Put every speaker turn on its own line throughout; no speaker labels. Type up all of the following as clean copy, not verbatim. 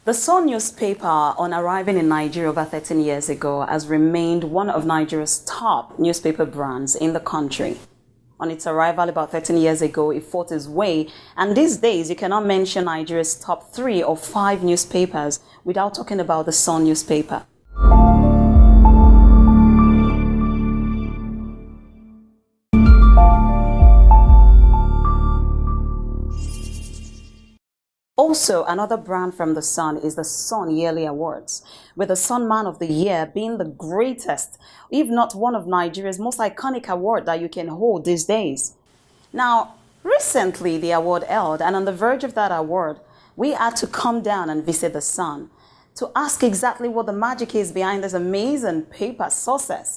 The Sun newspaper, on arriving in Nigeria over 13 years ago, has remained one of Nigeria's top newspaper brands in the country. On its arrival about 13 years ago, it fought its way, and these days you cannot mention Nigeria's top 3 or 5 newspapers without talking about the Sun newspaper. Also, another brand from the Sun is the Sun Yearly Awards, with the Sun Man of the Year being the greatest, if not one of Nigeria's most iconic awards that you can hold these days. Now, recently the award held, and on the verge of that award, we had to come down and visit the Sun to ask exactly what the magic is behind this amazing paper success.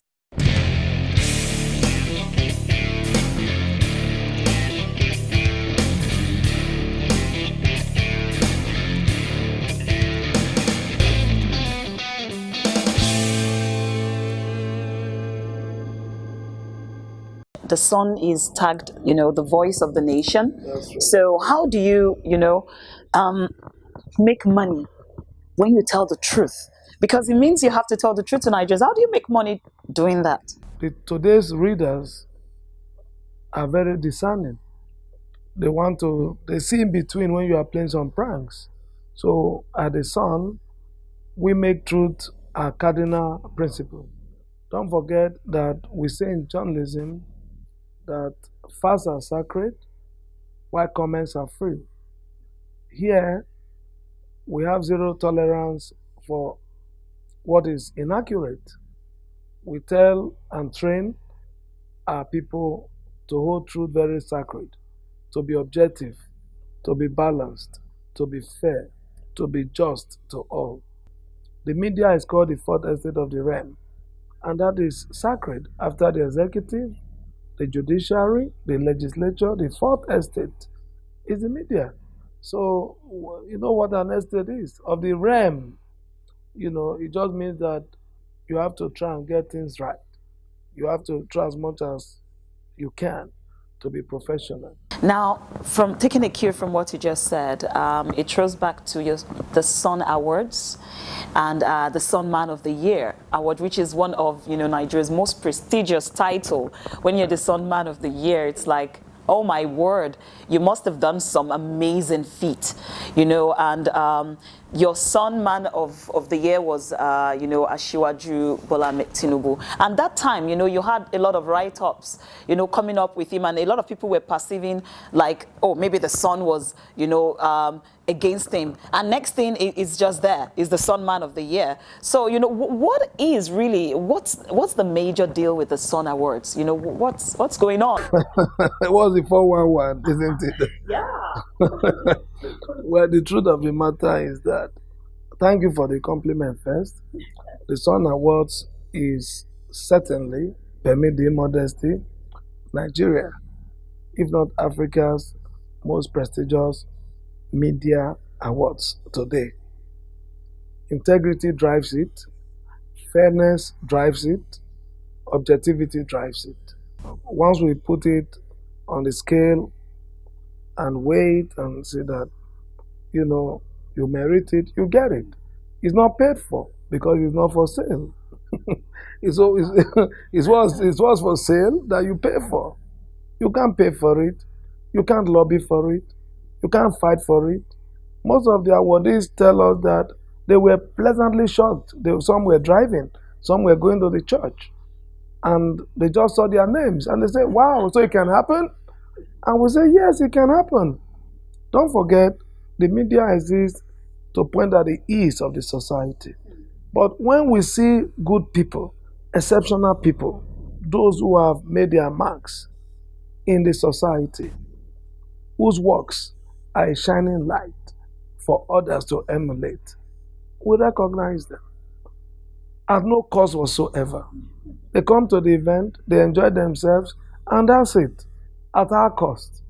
The Sun is tagged, the voice of the nation.
That's right.
So how do you, make money when you tell the truth? Because it means you have to tell the truth to Nigerians. How do you make money doing that?
Today's readers are very discerning. They see in between when you are playing some pranks. So at the Sun, we make truth our cardinal principle. Don't forget that we say in journalism that facts are sacred, while comments are free. Here, we have zero tolerance for what is inaccurate. We tell and train our people to hold truth very sacred, to be objective, to be balanced, to be fair, to be just to all. The media is called the fourth estate of the realm, and that is sacred after the executive, the judiciary, the legislature. The fourth estate is the media. So, you know what an estate is? Of the realm, it just means that you have to try and get things right. You have to try as much as you can to be professional.
Now, from taking a cue from what you just said, it throws back to the Sun Awards and the Sun Man of the Year award, which is one of Nigeria's most prestigious title. When you're the Sun Man of the Year, it's like, oh my word, you must have done some amazing feat, and your Sun Man of the Year was, Asiwaju Bola Tinubu. And that time, you had a lot of write-ups, coming up with him, and a lot of people were perceiving like, oh, maybe the Sun was, against him. And next thing is just there, is the Sun Man of the Year. So, what is really, what's the major deal with the Sun Awards? What's going on?
It was the 411, isn't it?
Yeah.
Well, the truth of the matter is that, thank you for the compliment first. The Sun Awards is certainly, permit the modesty, Nigeria, if not Africa's most prestigious media awards today. Integrity drives it, fairness drives it, objectivity drives it. Once we put it on the scale and weigh it and say that, you merit it, you get it. It's not paid for because it's not for sale. It's what's for sale that you pay for. You can't pay for it. You can't lobby for it. You can't fight for it. Most of the awardees tell us that they were pleasantly shocked. Some were driving, some were going to the church, and they just saw their names and they say, wow, so it can happen? And we say, yes, it can happen. Don't forget, the media exists to point at the ills of the society. But when we see good people, exceptional people, those who have made their marks in the society, whose works are a shining light for others to emulate, we recognize them at no cost whatsoever. They come to the event, they enjoy themselves, and that's it, at our cost.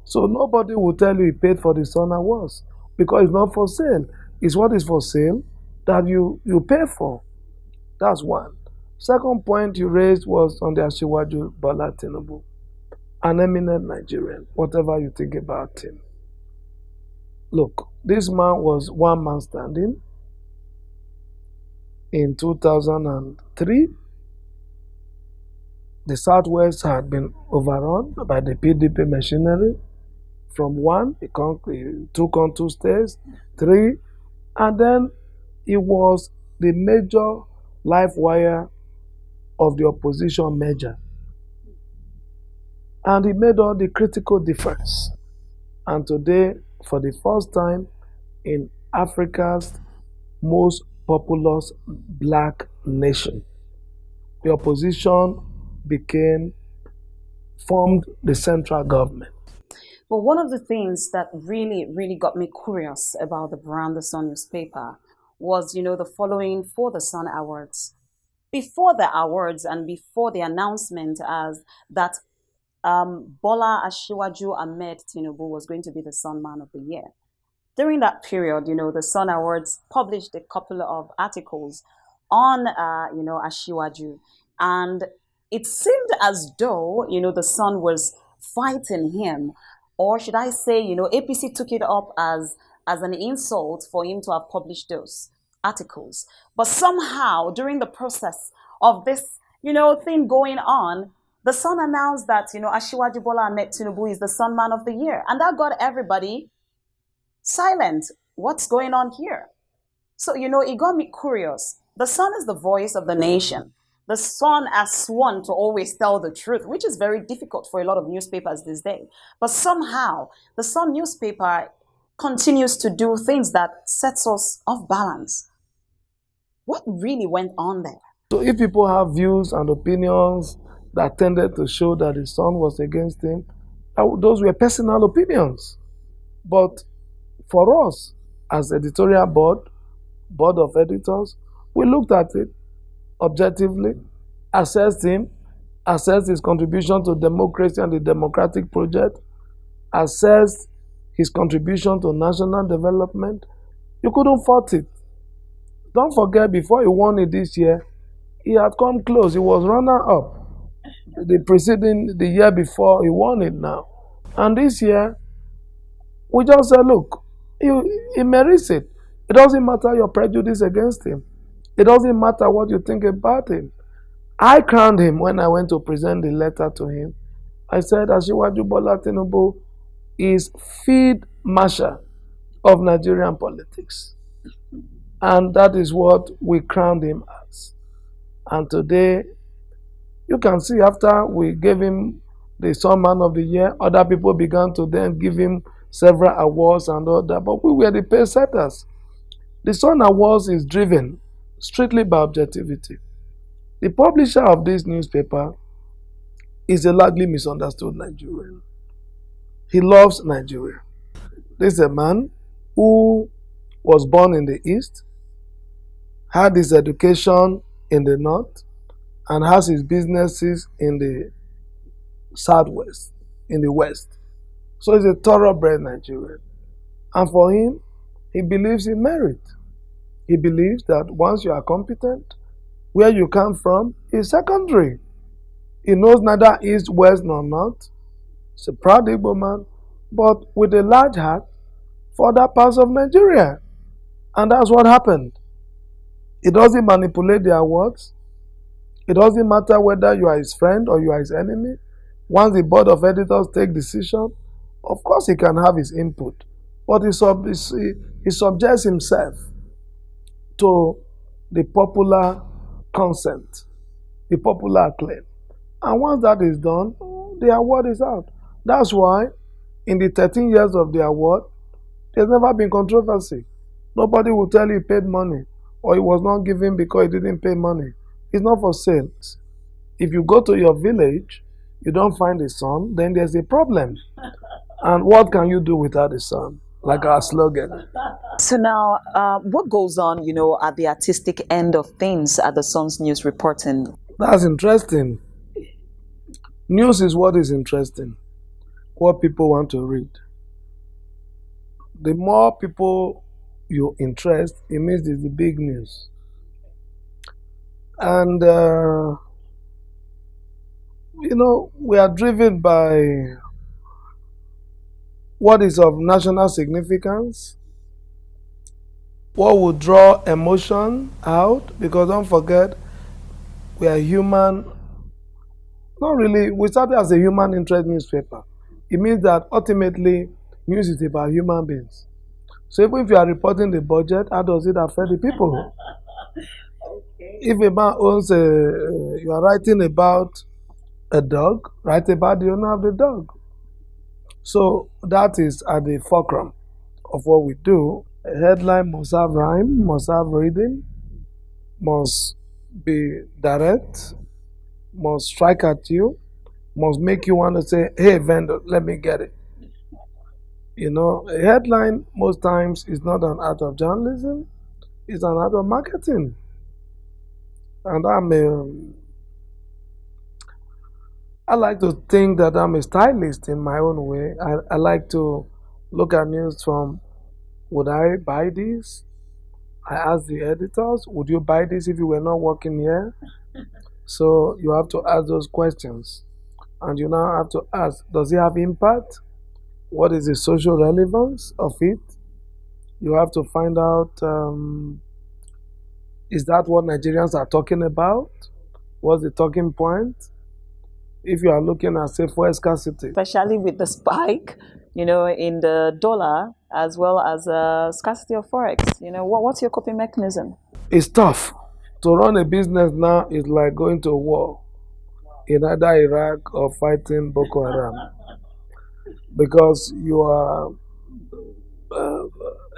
So nobody will tell you he paid for the Sun Awards because it's not for sale. It's what is for sale that you pay for. That's one. Second point you raised was on the Asiwaju Bola Tinubu, an eminent Nigerian, whatever you think about him. Look, this man was one man standing in 2003. The Southwest had been overrun by the PDP machinery. From one, he took on 2 states, 3, and then he was the major life wire of the opposition merger. And he made all the critical difference. And today, for the first time in Africa's most populous black nation, the opposition formed the central government.
But one of the things that really got me curious about the brand The Sun newspaper was, the following for the Sun Awards. Before the awards and before the announcement as that Bola Asiwaju Ahmed Tinubu was going to be the Sun Man of the Year. During that period, the Sun Awards published a couple of articles on, Asiwaju, and it seemed as though, the Sun was fighting him, or should I say, APC took it up as an insult for him to have published those articles. But somehow, during the process of this, thing going on, the Sun announced that, Asiwaju Bola Ahmed Tinubu is the Sun Man of the Year. And that got everybody silent. What's going on here? So, it got me curious. The Sun is the voice of the nation. The Sun has sworn to always tell the truth, which is very difficult for a lot of newspapers these days. But somehow, the Sun newspaper continues to do things that sets us off balance. What really went on there?
So if people have views and opinions that tended to show that the Sun was against him, those were personal opinions. But for us, as editorial board of editors, we looked at it objectively, assessed him, assessed his contribution to democracy and the democratic project, assessed his contribution to national development. You couldn't fault it. Don't forget, before he won it this year, he had come close. He was runner-up the year before he won it now. And this year, we just said, look, he merits it. It doesn't matter your prejudice against him. It doesn't matter what you think about him. I crowned him when I went to present the letter to him. I said, Asiwaju Bola Tinubu is field marshal of Nigerian politics. And that is what we crowned him as. And today, you can see after we gave him the Sun Man of the Year, other people began to then give him several awards and all that. But we were the pace setters. The Sun Awards is driven strictly by objectivity. The publisher of this newspaper is a largely misunderstood Nigerian. He loves Nigeria. This is a man who was born in the East, had his education in the North, and has his businesses in the Southwest, in the West. So he's a thoroughbred Nigerian. And for him, he believes in merit. He believes that once you are competent, where you come from is secondary. He knows neither East, West, nor North. He's a proud Igbo man, but with a large heart for other parts of Nigeria. And that's what happened. It doesn't manipulate the awards. It doesn't matter whether you are his friend or you are his enemy. Once the board of editors take decision, of course he can have his input. But he subjects himself to the popular consent, the popular acclaim. And once that is done, the award is out. That's why in the 13 years of the award, there's never been controversy. Nobody will tell you he paid money or he was not given because he didn't pay money. It's not for sale. If you go to your village, you don't find the sun, then there's a problem. And what can you do without the sun? Like our slogan.
So now, what goes on, at the artistic end of things at the Sun's news reporting?
That's interesting. News is what is interesting, what people want to read. The more people you interest, it means it's the big news. And, we are driven by what is of national significance, what will draw emotion out, because don't forget, we are human. Not really, we started as a human interest newspaper. It means that ultimately, news is about human beings. So even if you are reporting the budget, how does it affect the people?
Okay.
If a man owns you are writing about a dog, write about the owner of the dog. So that is at the fulcrum of what we do. A headline must have rhyme, must have reading, must be direct, must strike at you, must make you want to say, hey, vendor, let me get it. You know, a headline most times is not an art of journalism, it's an art of marketing. And I like to think that I'm a stylist in my own way. I like to look at news from, would I buy this? I ask the editors, would you buy this if you were not working here? So you have to ask those questions. And you now have to ask, does it have impact? What is the social relevance of it? You have to find out, is that what Nigerians are talking about? What's the talking point? If you are looking at, say, fuel scarcity,
Especially with the spike, in the dollar, as well as scarcity of forex. What's your coping mechanism?
it's tough. To run a business now is like going to war in either Iraq or fighting Boko Haram, because uh,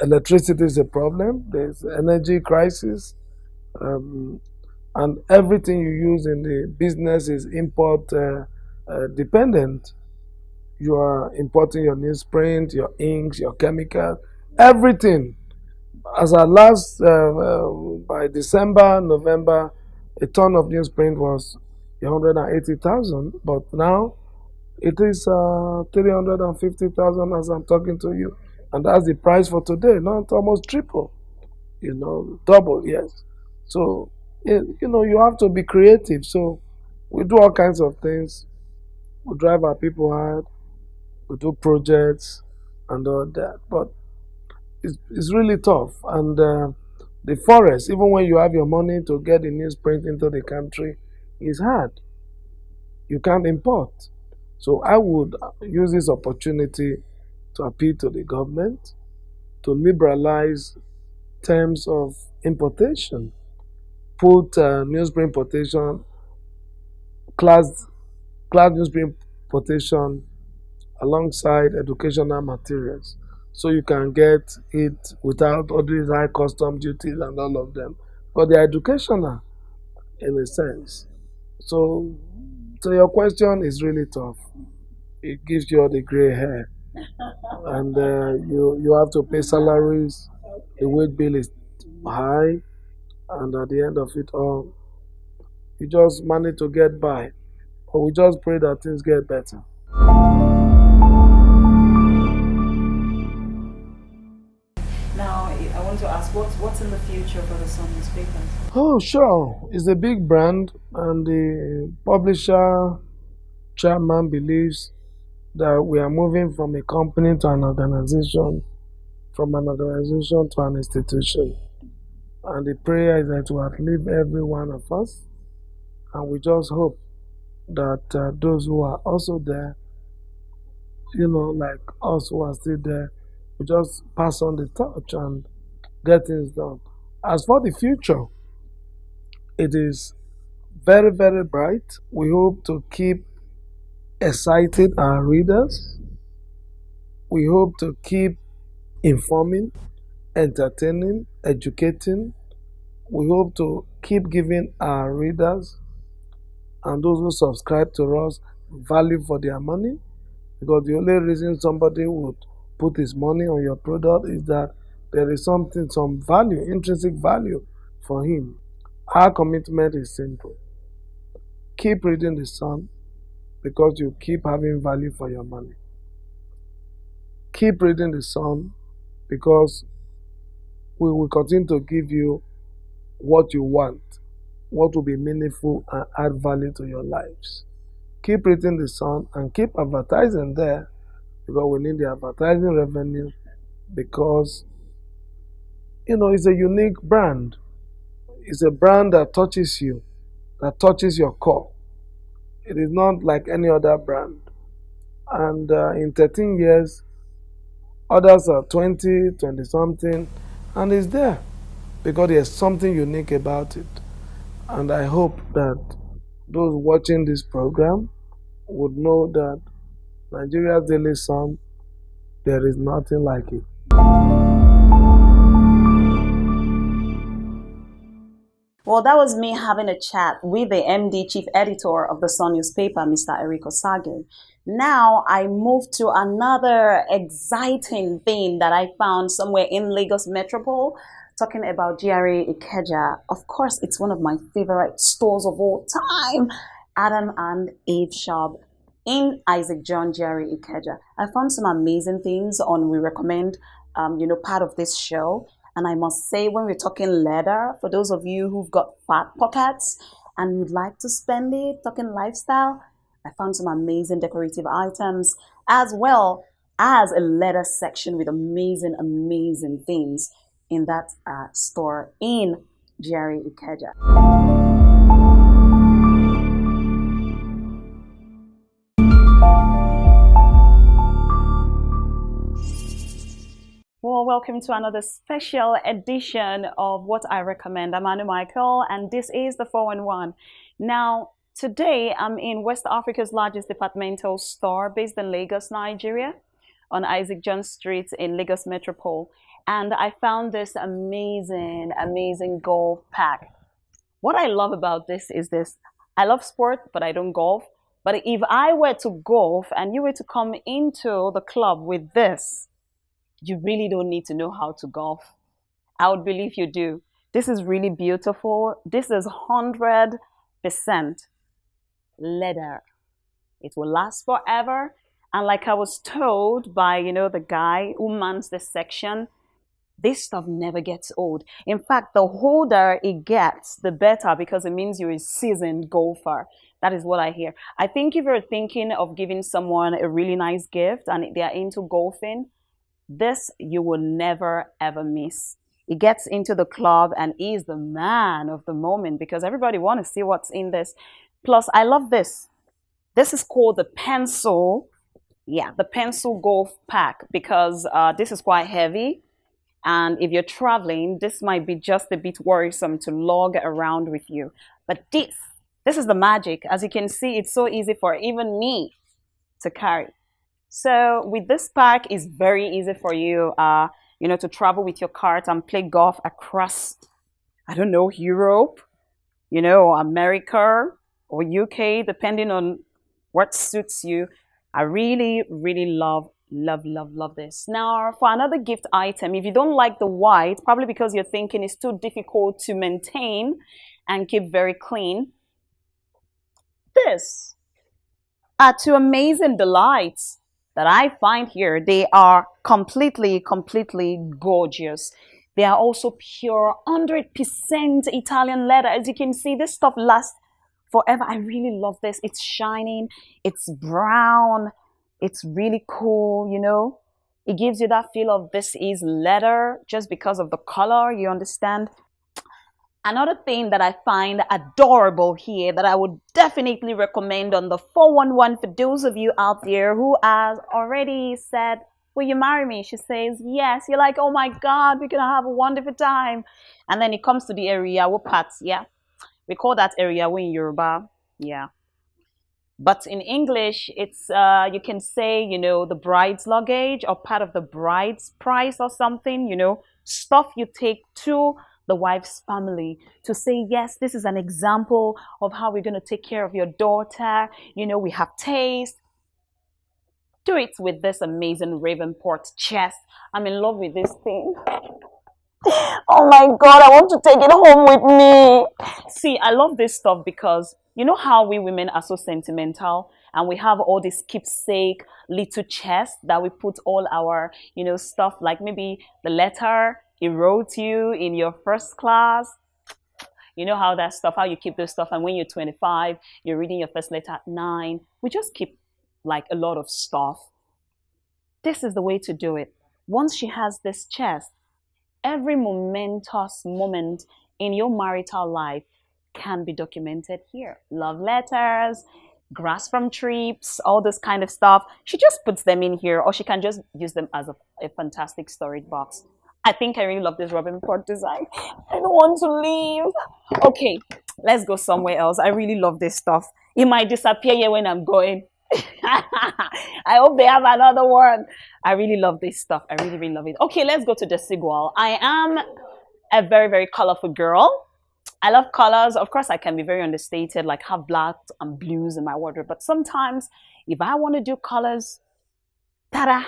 electricity is a problem. There's energy crisis, um, and everything you use in the business is import dependent. You are importing your newsprint, your inks, your chemicals, everything. As at last, by December, November, a ton of newsprint was 180,000, but now it is 350,000 as I'm talking to you. And that's the price for today, not almost triple, double, yes. So, you have to be creative. So, we do all kinds of things. We drive our people hard, we do projects and all that. But it's really tough. And the forest, even when you have your money to get the newsprint into the country, is hard. You can't import. So I would use this opportunity to appeal to the government to liberalize terms of importation, put newsprint importation, class newsprint importation alongside educational materials, so you can get it without all these high custom duties and all of them. But they're educational in a sense. So your question is really tough. It gives you all the gray hair, and you have to pay salaries. The wage bill is high, and at the end of it all, you just manage to get by. But we just pray that things get better.
Now, I want to ask, what's in the future for the Sun newspapers?
Oh, sure. It's a big brand, and the publisher chairman believes that we are moving from a company to an organization, from an organization to an institution. And the prayer is that it will outlive every one of us. And we just hope that those who are also there, like us who are still there, we just pass on the torch and get things done. As for the future, it is very, very bright. We hope to keep exciting our readers. We hope to keep informing, entertaining, educating. We hope to keep giving our readers and those who subscribe to us value for their money, because the only reason somebody would put his money on your product is that there is some value, intrinsic value for him. Our commitment is simple. Keep reading the Sun, because you keep having value for your money. Keep reading the Sun, because we will continue to give you what you want, what will be meaningful and add value to your lives. Keep reading the Sun and keep advertising there, because we need the advertising revenue, because it's a unique brand. It's a brand that touches you, that touches your core. It is not like any other brand. And in 13 years, others are 20, 20 something, and it's there because there's something unique about it. And I hope that those watching this program would know that Nigeria's Daily Sun, there is nothing like it.
Well, that was me having a chat with the MD, Chief Editor of the Sun newspaper, Mr. Eric Osagie. Now I move to another exciting thing that I found somewhere in Lagos Metropole, talking about GRA Ikeja. Of course, it's one of my favorite stores of all time, Adam and Eve Shop in Isaac John GRA Ikeja. I found some amazing things on We Recommend, part of this show. And I must say, when we're talking leather, for those of you who've got fat pockets and would like to spend it, talking lifestyle, I found some amazing decorative items, as well as a leather section with amazing, amazing things in that store in GRA Ikeja. Well, welcome to another special edition of What I Recommend. I'm Aanu Michael, and this is the 411. Now, today I'm in West Africa's largest departmental store based in Lagos, Nigeria, on Isaac John Street in Lagos Metropole. And I found this amazing, amazing golf pack. What I love about this is this. I love sport, but I don't golf. But if I were to golf and you were to come into the club with this, you really don't need to know how to golf. I would believe you do. This is really beautiful. This is 100% leather. It will last forever. And like I was told by, the guy who mans this section, this stuff never gets old. In fact, the older it gets, the better, because it means you're a seasoned golfer. That is what I hear. I think if you're thinking of giving someone a really nice gift and they're into golfing, this you will never ever miss. It gets into the club and is the man of the moment because everybody wants to see what's in this. Plus, I love this. This is called the pencil. Yeah, the pencil golf pack because this is quite heavy. And if you're traveling, this might be just a bit worrisome to lug around with you. But this is the magic. As you can see, it's so easy for even me to carry. So with this pack, it's very easy for you, to travel with your cart and play golf across, I don't know, Europe, America or UK, depending on what suits you. I really, really love this. Now, for another gift item, if you don't like the white, probably because you're thinking it's too difficult to maintain and keep very clean, this are two amazing delights that I find here. They are completely gorgeous. They are also pure 100% Italian leather. As you can see, this stuff lasts forever. I really love this. It's shining. It's brown. It's really cool, It gives you that feel of this is leather just because of the color, you understand? Another thing that I find adorable here that I would definitely recommend on the 411 for those of you out there who has already said, will you marry me? She says, yes. You're like, oh my God, we're going to have a wonderful time. And then it comes to the area, what parts? Yeah. We call that area in Yoruba. Yeah. But in English, it's, you can say, the bride's luggage or part of the bride's price or something, stuff you take to the wife's family to say, yes, this is an example of how we're going to take care of your daughter. We have taste. Do it with this amazing Ravenport chest. I'm in love with this thing. Oh my God, I want to take it home with me. See, I love this stuff because you know how we women are so sentimental and we have all this keepsake little chest that we put all our, stuff like maybe the letter he wrote you in your first class. You know how how you keep this stuff. And when you're 25, you're reading your first letter at 9. We just keep like a lot of stuff. this is the way to do it. Once she has this chest, every momentous moment in your marital life can be documented here. Love letters, grass from trips, all this kind of stuff. She just puts them in here, or she can just use them as a fantastic storage box. I think I really love this Robin Pot design. I don't want to leave. Okay, let's go somewhere else. I really love this stuff. It might disappear here when I'm going. I hope they have another one. I really love this stuff. I really, really love it. Okay, let's go to the Desigual. I am a very, very colorful girl. I love colors. Of course, I can be very understated, like have blacks and blues in my wardrobe. But sometimes, if I want to do colors, ta-da!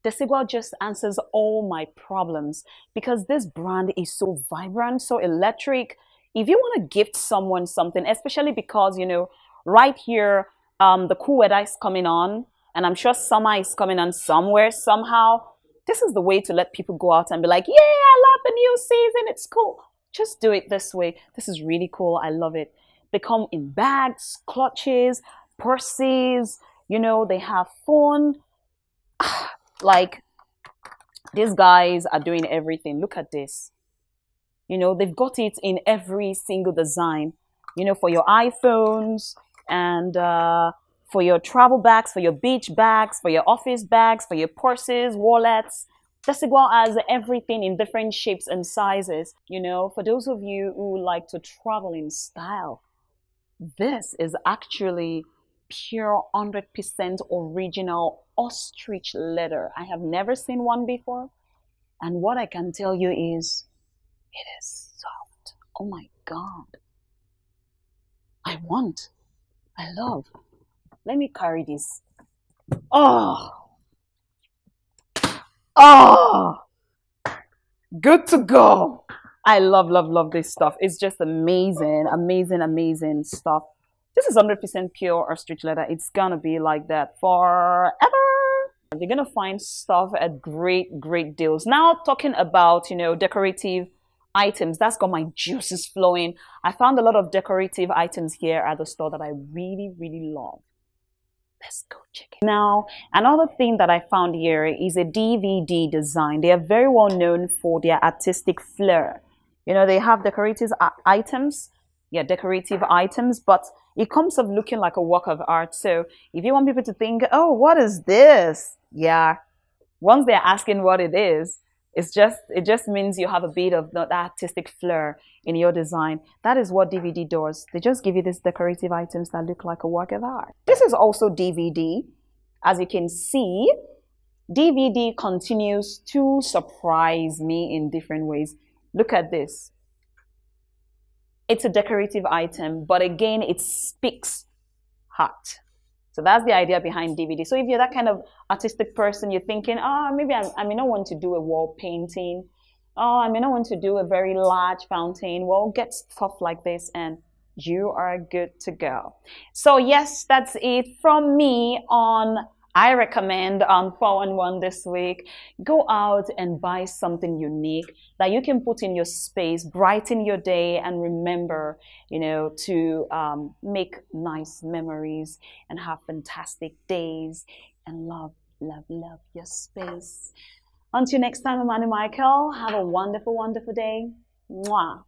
Desigual just answers all my problems because this brand is so vibrant, so electric. If you want to gift someone something, especially because, you know, right here, the cool weather is coming on, and I'm sure summer is coming on somewhere, somehow. This is the way to let people go out and be like, yeah, I love the new season. It's cool. Just do it this way. This is really cool. I love it. They come in bags, clutches, purses. You know, they have phone. Like, these guys are doing everything. Look at this. You know, they've got it in every single design. You know, for your iPhones and for your travel bags, for your beach bags, for your office bags, for your purses, wallets. Desigual has everything in different shapes and sizes. You know, for those of you who like to travel in style, this is actually pure 100% original ostrich leather. I have never seen one before. And what I can tell you is, it is soft. Oh my God. I love. Let me carry this. Oh, good to go. I love, love, love this stuff. It's just amazing, amazing, amazing stuff. This is 100% pure ostrich leather. It's gonna be like that forever. You're gonna find stuff at great, great deals. Now talking about, you know, decorative items, that's got my juices flowing. I found a lot of decorative items here at the store that I really, really love. Let's go check it. Now, another thing that I found here is a DVD design. They are very well known for their artistic flair. You know, they have decorative items. Yeah, decorative items, but it comes up looking like a work of art. So if you want people to think, oh, what is this? Yeah, once they're asking what it is, it just means you have a bit of that artistic flair in your design. That is what DVD does. They just give you these decorative items that look like a work of art. This is also DVD. As you can see, DVD continues to surprise me in different ways. Look at this. It's a decorative item, but again, it speaks heart. So that's the idea behind DVD. So if you're that kind of artistic person, you're thinking, maybe I may not want to do a wall painting. I may not want to do a very large fountain. Well, get stuff like this and you are good to go. So yes, that's it from me on I recommend on 411 this week. Go out and buy something unique that you can put in your space, brighten your day, and remember, you know, to make nice memories and have fantastic days and love, love, love your space. Until next time, I'm Aanu Michael. Have a wonderful, wonderful day. Mwah.